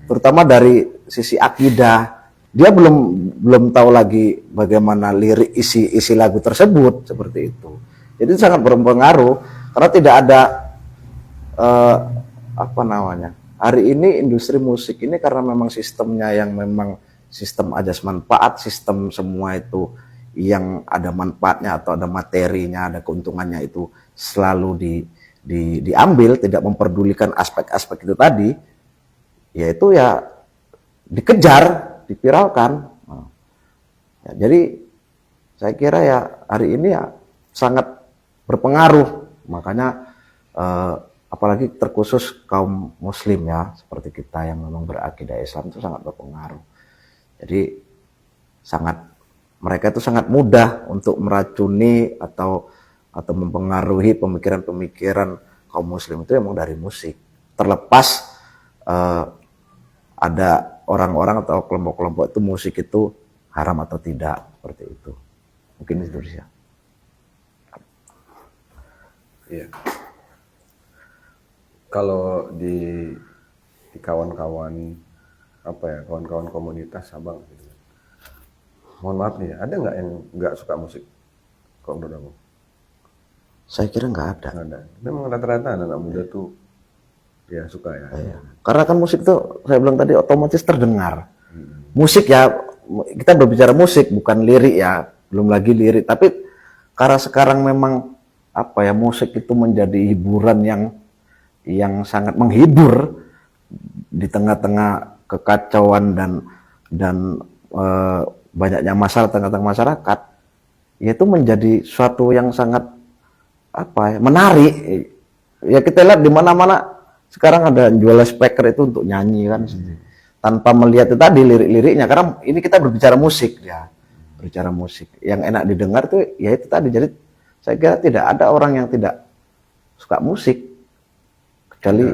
Terutama dari sisi akidah. Dia belum tahu lagi bagaimana lirik isi lagu tersebut, seperti itu. Jadi sangat berpengaruh, karena tidak ada hari ini industri musik ini, karena memang sistemnya yang memang sistem ajas manfaat, sistem semua itu yang ada manfaatnya atau ada materinya, ada keuntungannya itu selalu diambil, tidak memperdulikan aspek-aspek itu tadi, yaitu ya dikejar, dipiralkan. Ya, jadi saya kira ya hari ini ya sangat berpengaruh, makanya apalagi terkhusus kaum muslim ya, seperti kita yang memang berakidah Islam, itu sangat berpengaruh. Jadi mereka itu sangat mudah untuk meracuni atau mempengaruhi pemikiran-pemikiran kaum muslim itu emang dari musik. Terlepas ada orang-orang atau kelompok-kelompok itu musik itu haram atau tidak, seperti itu. Mungkin itu sih. Iya. Kalau di kawan-kawan kawan-kawan komunitas Abang, gitu. Mohon maaf nih, ada nggak yang nggak suka musik? Kok menurut Abang? Saya kira nggak ada. Nggak ada. Memang rata-rata anak muda tuh ya suka ya. Iya. Karena kan musik tuh saya bilang tadi otomatis terdengar. Musik ya, kita berbicara musik bukan lirik ya, belum lagi lirik. Tapi karena sekarang memang musik itu menjadi hiburan yang sangat menghibur di tengah-tengah kekacauan dan banyaknya masalah tengah-tengah masyarakat, yaitu menjadi suatu yang sangat apa ya, menarik. Ya kita lihat di mana-mana sekarang ada jual speaker itu untuk nyanyi kan, tanpa melihat itu tadi lirik-liriknya, karena ini kita berbicara musik ya, berbicara musik yang enak didengar tuh ya itu tadi. Jadi saya kira tidak ada orang yang tidak suka musik kecuali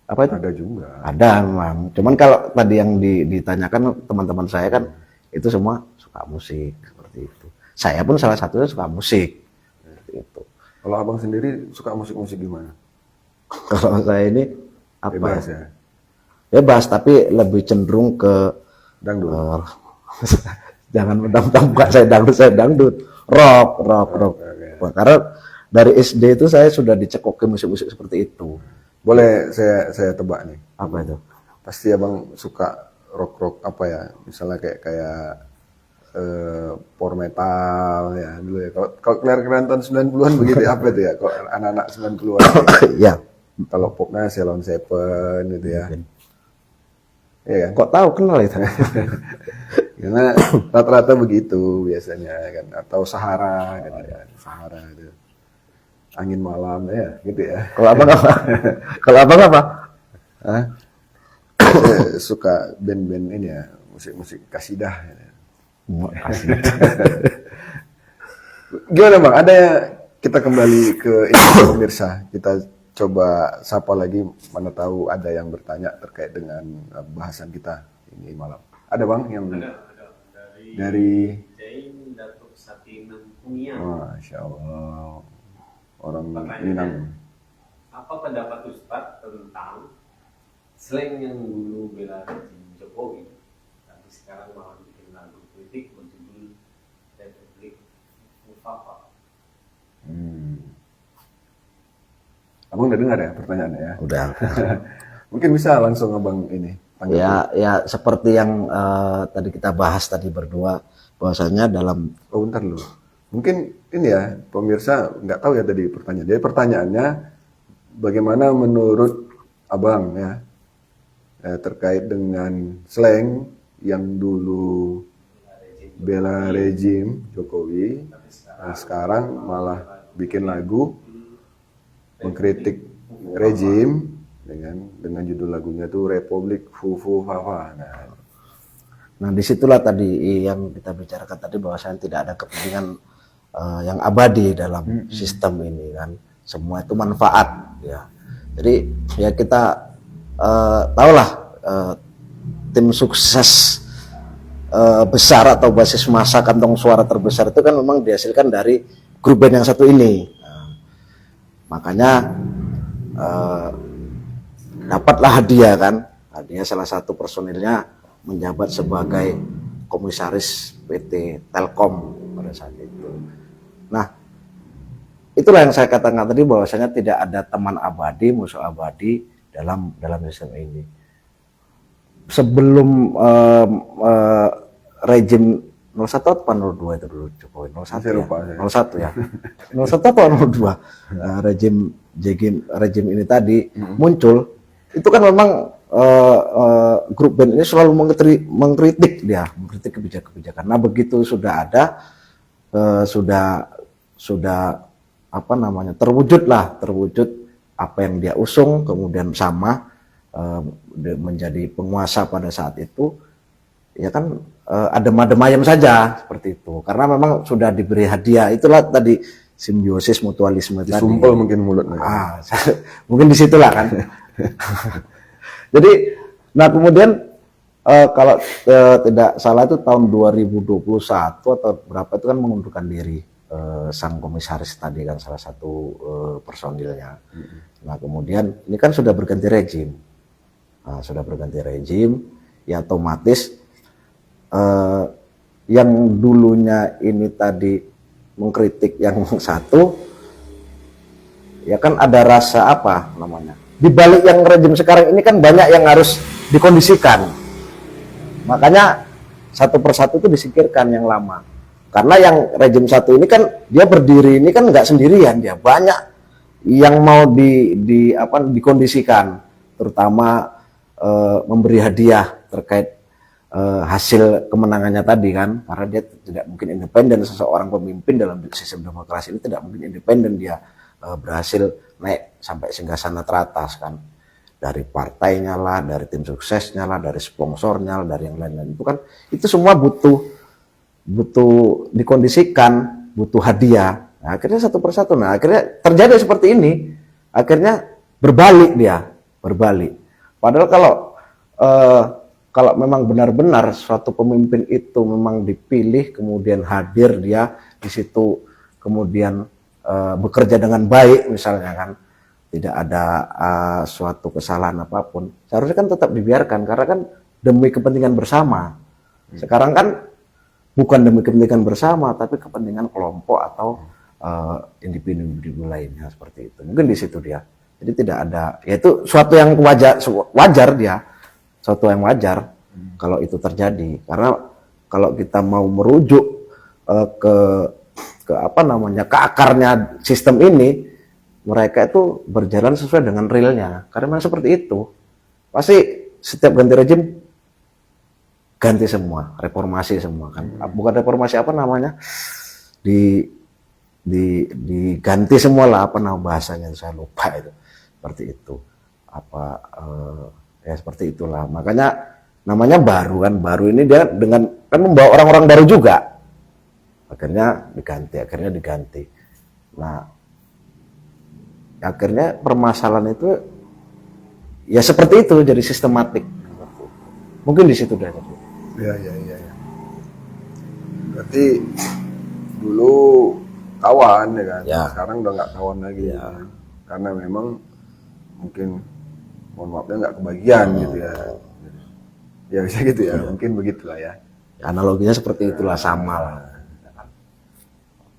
apa itu? Ada juga. Ada memang. Cuman kalau tadi yang ditanyakan teman-teman saya kan itu semua suka musik seperti itu. Saya pun salah satunya suka musik. Seperti itu. Kalau abang sendiri suka musik-musik gimana? Kalau saya ini apa Bebas ya? ya? Bebas, tapi lebih cenderung ke Dangdut. jangan mentang-mentang bukan saya dangdut. Rock. Oke. Karena dari SD itu saya sudah dicekok ke musik-musik seperti itu. Boleh saya tebak nih. Apa itu? Pasti abang suka rock apa ya? Misalnya kayak power metal ya dulu ya. Kalau kalian tahun 90-an begitu apa itu ya? Kalau anak-anak 90-an. Ya. Kalau popnya Ceylon Seven gitu ya. Iya kan? Kok tahu kenal itu? Karena rata-rata begitu biasanya kan, atau Sahara kan ya. Sahara itu. Angin malam ya, gitu ya. Kalau abang apa? Kalau abang apa? Hah? Saya suka band-band ini ya, musik-musik kasidah. Kasih. Gimana bang? Kita kembali ke ini pemirsa. Kita coba sapa lagi, mana tahu ada yang bertanya terkait dengan bahasan kita ini malam. Ada bang yang Ada. dari Jain Datuk Satinan Kumian. Masya Allah, orang Pertanyaan. Minang. Apa pendapat Ustadz tentang slang yang dulu bela rezim Jokowi, tapi sekarang malah bikin lagu kritik berjudul Republik Mufafa? Abang udah dengar ya pertanyaannya ya? Udah. Mungkin bisa langsung abang ini tanggapi. Ya seperti yang tadi kita bahas tadi berdua, bahwasanya dalam Oh bentar dulu. Mungkin ini ya pemirsa nggak tahu ya tadi pertanyaan. Jadi pertanyaannya bagaimana menurut abang ya terkait dengan slang yang dulu bela rejim Jokowi, nah sekarang malah bikin lagu mengkritik rejim dengan judul lagunya tuh Republik Fufu Fafa. Nah disitulah tadi yang kita bicarakan tadi, bahwasanya tidak ada kepentingan yang abadi dalam sistem ini kan, semua itu manfaat ya. Jadi ya kita tahulah tim sukses besar atau basis massa kantong suara terbesar itu kan memang dihasilkan dari grup band yang satu ini. Makanya dapatlah hadiah kan, hadiah salah satu personilnya menjabat sebagai komisaris PT Telkom pada saat itu. Nah, itulah yang saya katakan tadi, bahwasanya tidak ada teman abadi, musuh abadi dalam sistem ini. Sebelum rejim 01 atau 02 itu dulu Jokowi, 01 Saya lupa, ya. 01 ya. 01 atau 02. Rejim ini tadi muncul, itu kan memang grup band ini selalu mengkritik kebijakan-kebijakan. Nah, begitu sudah ada sudah apa namanya, terwujud apa yang dia usung, kemudian sama menjadi penguasa pada saat itu, ya kan adem-adem ayam saja seperti itu, karena memang sudah diberi hadiah. Itulah tadi simbiosis mutualisme tadi. Disumpel mungkin mulutnya. Mungkin disitulah kan. Jadi, nah kemudian kalau tidak salah itu tahun 2021 atau berapa itu kan mengundurkan diri sang komisaris tadi kan, salah satu personilnya. Nah kemudian ini kan sudah berganti rejim. Nah, sudah berganti rejim, ya otomatis yang dulunya ini tadi mengkritik yang satu, ya kan ada rasa apa namanya, di balik yang rejim sekarang ini kan banyak yang harus dikondisikan, makanya satu persatu itu disingkirkan yang lama. Karena yang rejim satu ini kan dia berdiri ini kan nggak sendirian, dia banyak yang mau dikondisikan, terutama memberi hadiah terkait hasil kemenangannya tadi kan, karena dia tidak mungkin independen. Seseorang pemimpin dalam sistem demokrasi ini tidak mungkin independen, dia berhasil naik sampai singgasana teratas kan, dari partainya lah, dari tim suksesnya lah, dari sponsornya lah, dari yang lain-lain itu kan, itu semua butuh dikondisikan, butuh hadiah. Nah, akhirnya satu persatu, nah akhirnya terjadi seperti ini, akhirnya berbalik. Padahal kalau memang benar-benar suatu pemimpin itu memang dipilih, kemudian hadir dia di situ, kemudian bekerja dengan baik misalnya kan, tidak ada suatu kesalahan apapun, seharusnya kan tetap dibiarkan, karena kan demi kepentingan bersama. Sekarang kan bukan demi kepentingan bersama, tapi kepentingan kelompok atau individu lainnya, seperti itu. Mungkin di situ dia. Jadi tidak ada, yaitu suatu yang wajar dia, suatu yang wajar kalau itu terjadi. Karena kalau kita mau merujuk ke apa namanya, ke akarnya sistem ini, mereka itu berjalan sesuai dengan realnya. Karena memang seperti itu. Pasti setiap ganti rejim ganti semua, reformasi semua kan. Bukan reformasi, apa namanya? Diganti semua lah, apa nama bahasanya saya lupa itu. Seperti itu. Ya seperti itulah. Makanya namanya baru kan. Baru ini dia dengan kan membawa orang-orang baru juga. Akhirnya diganti. Nah, akhirnya permasalahan itu ya seperti itu, jadi sistematik. Mungkin di situ dah. Ya. Berarti dulu kawan ya kan, Ya. Sekarang udah nggak kawan lagi ya. Karena memang mungkin, mohon maafnya, nggak kebagian gitu ya. Ya bisa gitu ya, mungkin begitulah ya. Analoginya seperti itulah, sama lah.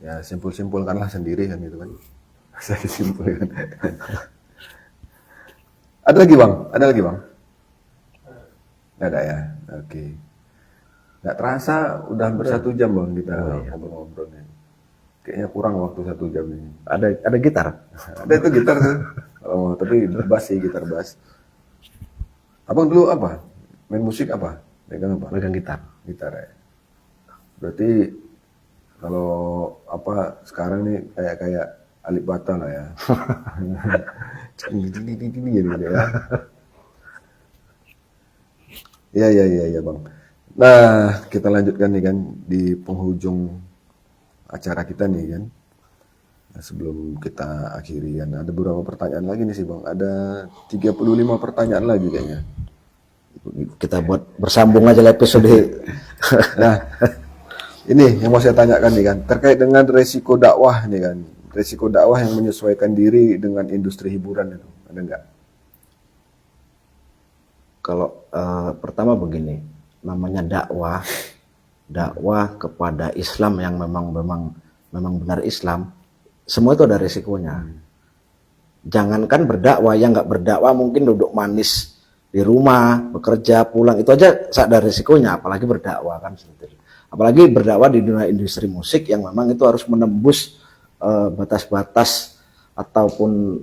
Ya simpulkanlah sendiri kan gitu kan. Bisa disimpulkan. Ada lagi bang? Nggak ada ya, oke. Nggak terasa udah hampir 1 jam bang kita ngobrol-ngobrolnya. Kayaknya kurang waktu 1 jam ini. Ada gitar? Ada itu gitar tuh. Oh, tapi bass sih, gitar bass. Abang dulu apa? Main musik apa? Megang apa? Megang gitar. Gitar ya. Berarti kalau apa sekarang nih kayak Alip Bata lah ya. Gini gitu ya. Iya bang. Nah kita lanjutkan nih kan di penghujung acara kita nih kan. Nah, sebelum kita akhiri kan ada beberapa pertanyaan lagi nih sih bang. Ada 35 pertanyaan lagi kayaknya. Kita buat bersambung aja lah episode. Nah ini yang mau saya tanyakan nih kan, terkait dengan resiko dakwah nih kan. Resiko dakwah yang menyesuaikan diri dengan industri hiburan itu, ada nggak? Kalau pertama begini, namanya dakwah kepada Islam yang memang benar Islam, semua itu ada resikonya. Jangankan berdakwah, yang nggak berdakwah mungkin duduk manis di rumah, bekerja, pulang, itu aja ada resikonya, apalagi berdakwah kan. Apalagi berdakwah di dunia industri musik yang memang itu harus menembus batas-batas ataupun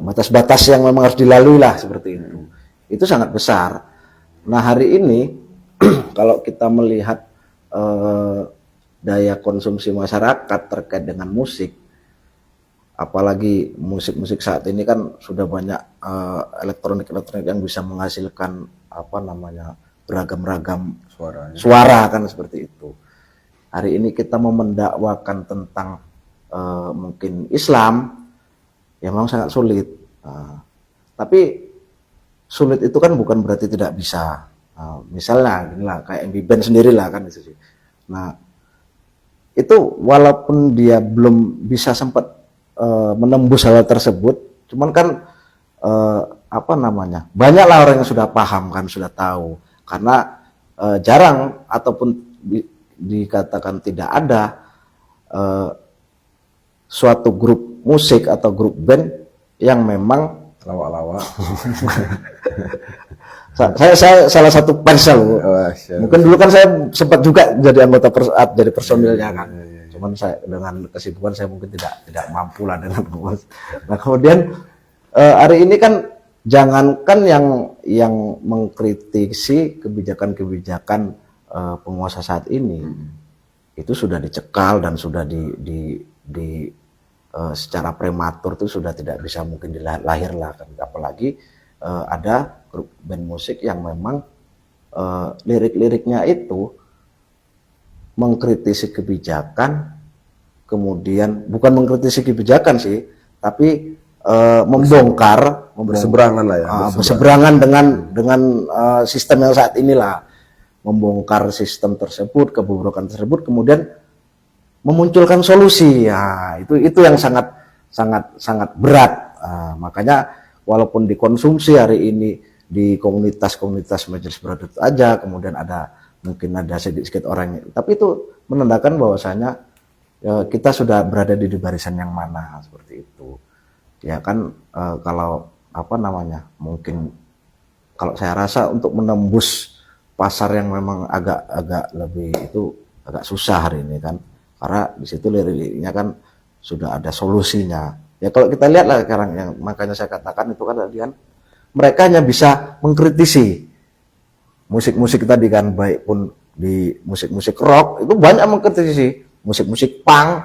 batas-batas yang memang harus dilalui lah, seperti itu. Itu sangat besar. Nah hari ini kalau kita melihat daya konsumsi masyarakat terkait dengan musik, apalagi musik-musik saat ini kan sudah banyak elektronik yang bisa menghasilkan beragam-ragam suara kan, seperti itu. Hari ini kita mau mendakwakan tentang mungkin Islam, ya memang sangat sulit. Tapi sulit itu kan bukan berarti tidak bisa. Misalnya inilah kayak MB Band sendiri lah kan itu sih. Nah itu walaupun dia belum bisa sempat menembus hal tersebut, cuman kan banyaklah orang yang sudah paham kan, sudah tahu. Karena jarang ataupun dikatakan tidak ada suatu grup musik atau grup band yang memang lawak-lawak. Saya salah satu fans loh. Mungkin dulu kan saya sempat juga jadi anggota jadi personilnya kan. Cuman saya dengan kesibukan saya mungkin tidak mampu lah dengan. Nah kemudian hari ini kan jangankan yang mengkritisi kebijakan-kebijakan penguasa saat ini, itu sudah dicekal dan sudah secara prematur itu sudah tidak bisa mungkin dilahirkan. Apalagi ada grup band musik yang memang lirik-liriknya itu mengkritisi kebijakan, kemudian bukan mengkritisi kebijakan sih, tapi membongkar berseberangan lah ya, berseberangan dengan sistem yang saat inilah, membongkar sistem tersebut, kebobrokan tersebut, kemudian memunculkan solusi. Ya, itu yang sangat berat. Makanya walaupun dikonsumsi hari ini di komunitas-komunitas majelis Brotherhood aja, kemudian mungkin ada sedikit orang, tapi itu menandakan bahwasanya kita sudah berada di barisan yang mana, seperti itu. Ya kan, kalau mungkin kalau saya rasa untuk menembus pasar yang memang agak lebih itu agak susah hari ini kan, karena di situ lirik-liriknya kan sudah ada solusinya. Ya kalau kita lihat lah sekarang, yang makanya saya katakan itu kan tadi kan, mereka hanya bisa mengkritisi musik-musik tadi kan, baik pun di musik-musik rock itu banyak mengkritisi, musik-musik punk,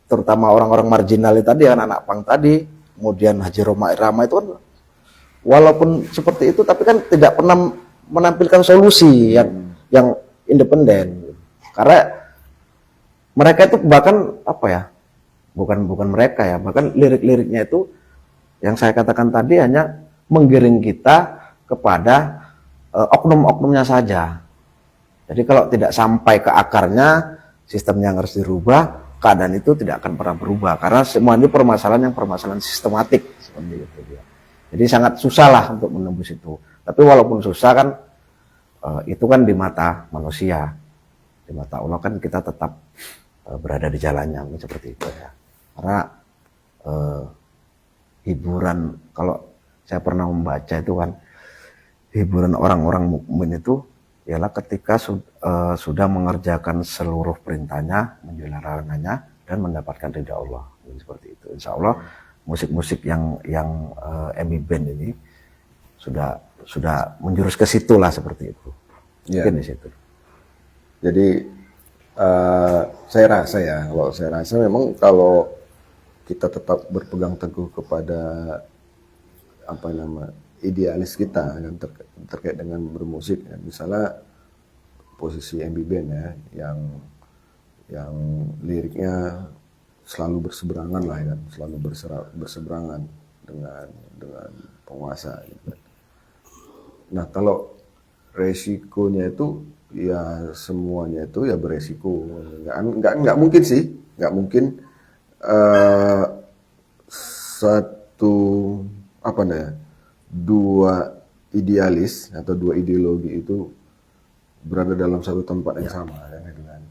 terutama orang-orang marginal tadi, anak-anak punk tadi, kemudian Haji Roma Irama itu kan walaupun seperti itu tapi kan tidak pernah menampilkan solusi yang independen, karena mereka itu bahkan bukan mereka ya, bahkan lirik-liriknya itu yang saya katakan tadi hanya menggiring kita kepada oknum-oknumnya saja. Jadi kalau tidak sampai ke akarnya, sistemnya harus dirubah, keadaan itu tidak akan pernah berubah, karena semua ini permasalahan sistematik seperti itu dia. Jadi sangat susah lah untuk menembus itu. Tapi walaupun susah kan, itu kan di mata manusia, di mata Allah kan kita tetap berada di jalannya, seperti itu ya. Karena hiburan, kalau saya pernah membaca itu kan, hiburan orang-orang mukmin itu ialah ketika sudah mengerjakan seluruh perintahnya, menjauhi larangannya, dan mendapatkan ridha Allah. Seperti itu. Insya Allah musik-musik yang MI Band ini sudah menjurus ke situ lah, seperti itu. Mungkin di situ. Jadi saya rasa memang kalau kita tetap berpegang teguh kepada idealis kita yang terkait dengan bermusik, ya. Misalnya posisi MB Band ya, yang liriknya selalu berseberangan lah ya, selalu berseberangan dengan penguasa gitu. Nah, kalau resikonya itu ya semuanya itu ya beresiko, nggak mungkin sih, nggak mungkin dua idealis atau dua ideologi itu berada dalam satu tempat yang sama kan,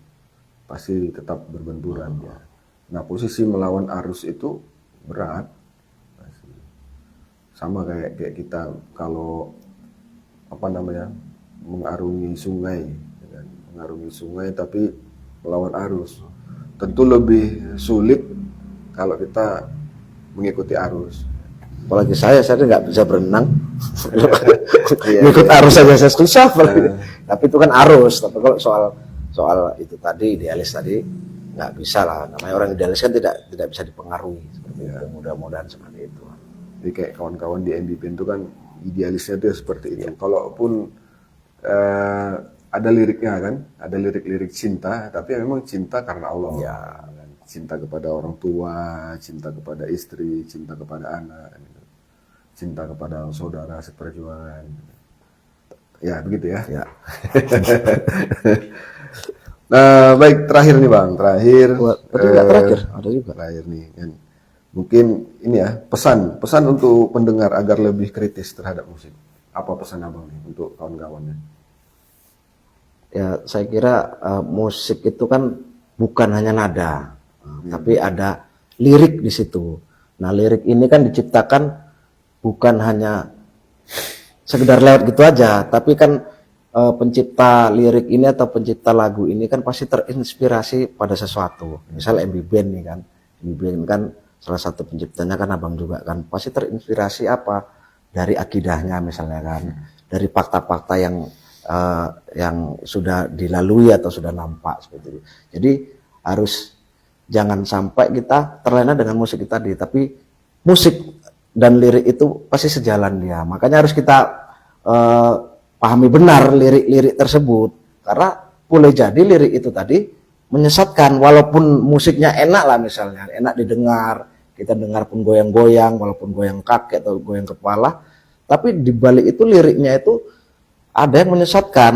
pasti tetap berbenturan ya. Nah, posisi melawan arus itu berat, sama kayak kita kalau mengarungi sungai, tapi melawan arus tentu lebih sulit kalau kita mengikuti arus. Apalagi saya nggak bisa berenang, ikut arus saja saya susah. Tapi itu kan arus. Tapi kalau soal itu tadi, idealis tadi, nggak bisa lah. Namanya orang idealis kan tidak bisa dipengaruhi. Seperti itu. Mudah-mudahan seperti itu. Jadi kayak kawan-kawan di MB Band itu kan idealisnya itu seperti itu. Kalaupun ada liriknya kan, ada lirik-lirik cinta, tapi memang cinta karena Allah. Ya. Cinta kepada orang tua, cinta kepada istri, cinta kepada anak, cinta kepada saudara seperjuangan. Ya, begitu ya. Ya. Nah, baik, terakhir nih Bang, terakhir ada juga. Terakhir nih kan. Mungkin ini ya, pesan untuk pendengar agar lebih kritis terhadap musik. Apa pesan Abang nih untuk kawan-kawannya? Ya, saya kira musik itu kan bukan hanya nada, tapi ada lirik di situ. Nah, lirik ini kan diciptakan bukan hanya sekedar lewat gitu aja, tapi kan pencipta lirik ini atau pencipta lagu ini kan pasti terinspirasi pada sesuatu. Misal MB Band nih kan, MB Band kan salah satu penciptanya kan abang juga kan, pasti terinspirasi apa dari akidahnya misalnya kan, dari fakta-fakta yang sudah dilalui atau sudah nampak seperti itu. Jadi harus jangan sampai kita terlena dengan musik tadi, tapi musik dan lirik itu pasti sejalan dia. Makanya harus kita pahami benar lirik-lirik tersebut, karena boleh jadi lirik itu tadi menyesatkan, walaupun musiknya enak lah misalnya, enak didengar, kita dengar pun goyang-goyang, walaupun goyang kaki atau goyang kepala, tapi di balik itu liriknya itu ada yang menyesatkan.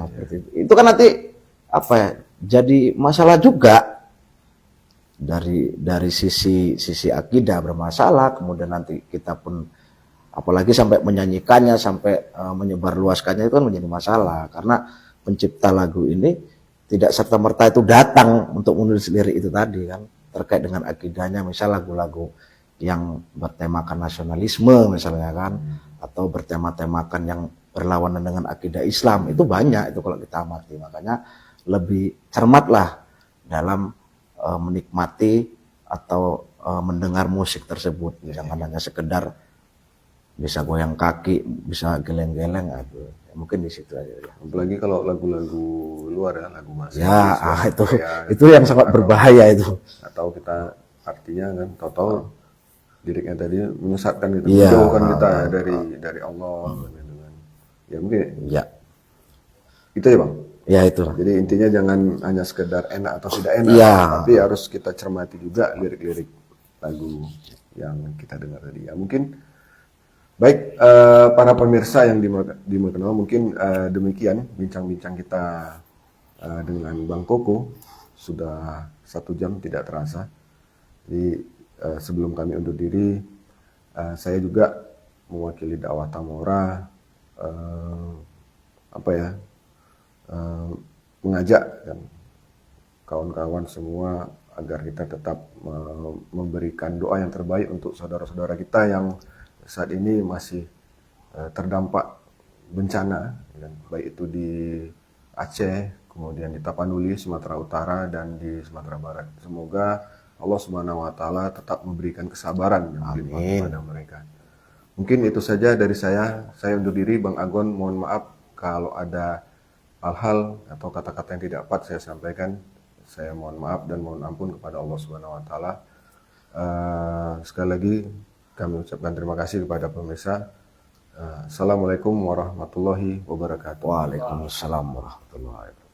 Seperti itu. Itu kan nanti apa ya, jadi masalah juga dari sisi akidah bermasalah, kemudian nanti kita pun apalagi sampai menyanyikannya, sampai menyebarluaskannya, itu kan menjadi masalah, karena pencipta lagu ini tidak serta-merta itu datang untuk menulis lirik itu tadi kan, terkait dengan akidahnya, misal lagu-lagu yang bertemakan nasionalisme misalnya kan, atau bertema-temakan yang berlawanan dengan akidah Islam, itu banyak itu kalau kita amati. Makanya lebih cermatlah dalam menikmati atau mendengar musik tersebut, jangan hanya sekedar bisa goyang kaki, bisa geleng-geleng, aduh. Mungkin di situ aja ya. Apalagi kalau lagu-lagu luar ya, lagu bahasa Ya, Inggris, itu yang sangat berbahaya itu. Atau kita artinya kan, tahu-tahu liriknya tadi menyesatkan gitu, Iya. menjauhkan kita dari Allah gitu kan. Ya mungkin Ya, itu ya Bang. ya itu. Jadi intinya jangan hanya sekedar enak atau tidak enak, Iya. tapi harus kita cermati juga lirik-lirik lagu yang kita dengar tadi. Ya mungkin baik, para pemirsa yang dimuliakan Allah, mungkin demikian bincang-bincang kita dengan Bang Koko, sudah 1 jam tidak terasa. Jadi sebelum kami undur diri, saya juga mewakili dakwah Tamora mengajak kan, kawan-kawan semua agar kita tetap memberikan doa yang terbaik untuk saudara-saudara kita yang saat ini masih terdampak bencana, kan? Baik itu di Aceh, kemudian di Tapanuli, Sumatera Utara, dan di Sumatera Barat. Semoga Allah Subhanahu wa Ta'ala tetap memberikan kesabaran yang berlimpah kepada mereka. Mungkin itu saja dari saya. Saya undur diri, Bang Agon. Mohon maaf kalau ada hal-hal atau kata-kata yang tidak tepat saya sampaikan. Saya mohon maaf dan mohon ampun kepada Allah Subhanahu wa Ta'ala. Sekali lagi kami ucapkan terima kasih kepada pemirsa. Assalamualaikum warahmatullahi wabarakatuh. Waalaikumsalam warahmatullahi wabarakatuh.